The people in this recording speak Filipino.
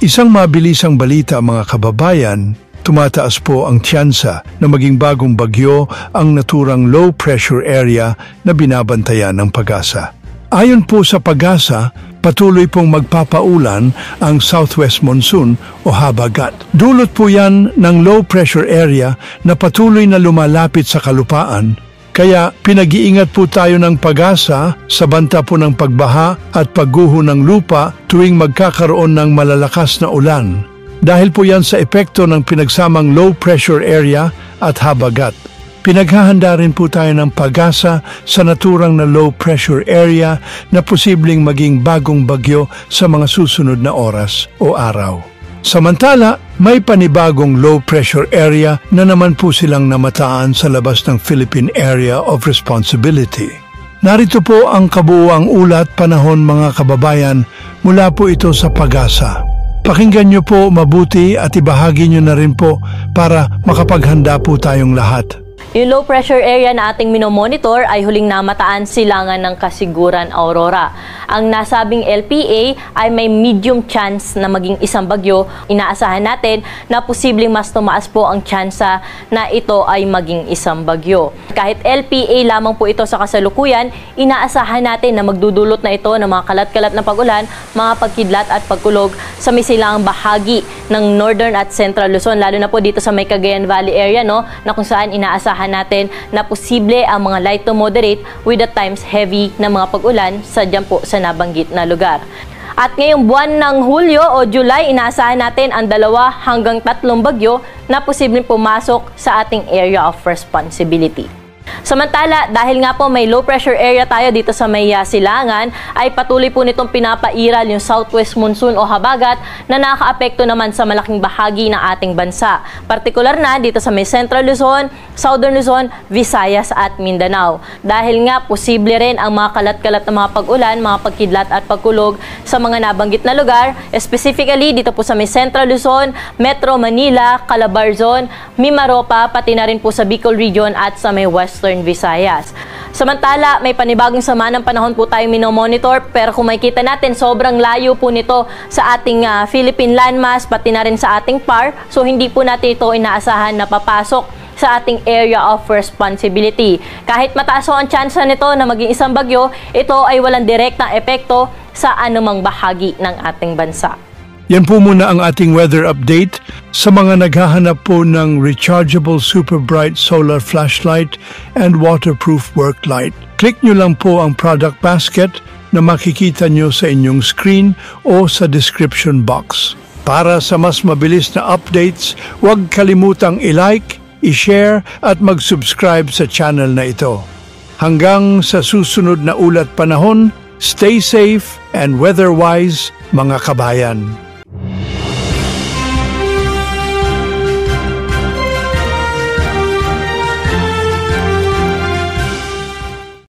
Isang mabilisang balita mga kababayan, tumataas po ang tsansa na maging bagong bagyo ang naturang low pressure area na binabantayan ng PAGASA. Ayon po sa PAGASA, patuloy pong magpapaulan ang southwest monsoon o habagat. Dulot po yan ng low pressure area na patuloy na lumalapit sa kalupaan. Kaya pinag-iingat po tayo ng PAGASA sa banta po ng pagbaha at pagguho ng lupa tuwing magkakaroon ng malalakas na ulan. Dahil po yan sa epekto ng pinagsamang low pressure area at habagat. Pinaghahanda rin po tayo ng PAGASA sa naturang na low pressure area na posibleng maging bagong bagyo sa mga susunod na oras o araw. Samantala, may panibagong low pressure area na naman po silang namataan sa labas ng Philippine Area of Responsibility. Narito po ang kabuuang ulat panahon mga kababayan mula po ito sa PAGASA. Pakinggan nyo po mabuti at ibahagi nyo na rin po para makapaghanda po tayong lahat. Yung low pressure area na ating minomonitor ay huling namataan silangan ng Kasiguran, Aurora. Ang nasabing LPA ay may medium chance na maging isang bagyo. Inaasahan natin na posibleng mas tumaas po ang tsansa na ito ay maging isang bagyo. Kahit LPA lamang po ito sa kasalukuyan, inaasahan natin na magdudulot na ito ng mga kalat-kalat na pag-ulan, mga pagkidlat at pagkulog sa may silangang bahagi ng Northern at Central Luzon, lalo na po dito sa may Cagayan Valley area, no, na kung saan inaasahan natin na posible ang mga light to moderate with at times heavy na mga pag-ulan sa dyan po sa nabanggit na lugar. At ngayong buwan ng Hulyo o July, inaasahan natin ang 2 hanggang 3 bagyo na posibleng pumasok sa ating area of responsibility. Samantala, dahil nga po may low pressure area tayo dito sa may silangan, ay patuloy po nitong pinapairal yung southwest monsoon o habagat na nakakaapekto naman sa malaking bahagi ng ating bansa. Partikular na dito sa may Central Luzon, Southern Luzon, Visayas at Mindanao. Dahil nga posible rin ang mga kalat-kalat na mga pag-ulan, mga pagkidlat at pagkulog sa mga nabanggit na lugar, specifically dito po sa may Central Luzon, Metro Manila, Calabarzon, Mimaropa, pati na rin po sa Bicol Region at sa may Western Visayas. Samantala, may panibagong sama ng panahon po tayo minomonitor, pero kung makikita natin, sobrang layo po nito sa ating Philippine landmass, pati na rin sa ating PAR, so hindi po natin ito inaasahan na papasok sa ating area of responsibility. Kahit mataas ang tsansa nito na maging isang bagyo, ito ay walang direktang epekto sa anumang bahagi ng ating bansa. Yan po muna ang ating weather update. Sa mga naghahanap po ng rechargeable super bright solar flashlight and waterproof work light, click nyo lang po ang product basket na makikita nyo sa inyong screen o sa description box. Para sa mas mabilis na updates, huwag kalimutang i-like, i-share at mag-subscribe sa channel na ito. Hanggang sa susunod na ulat panahon, stay safe and weather-wise mga kabayan.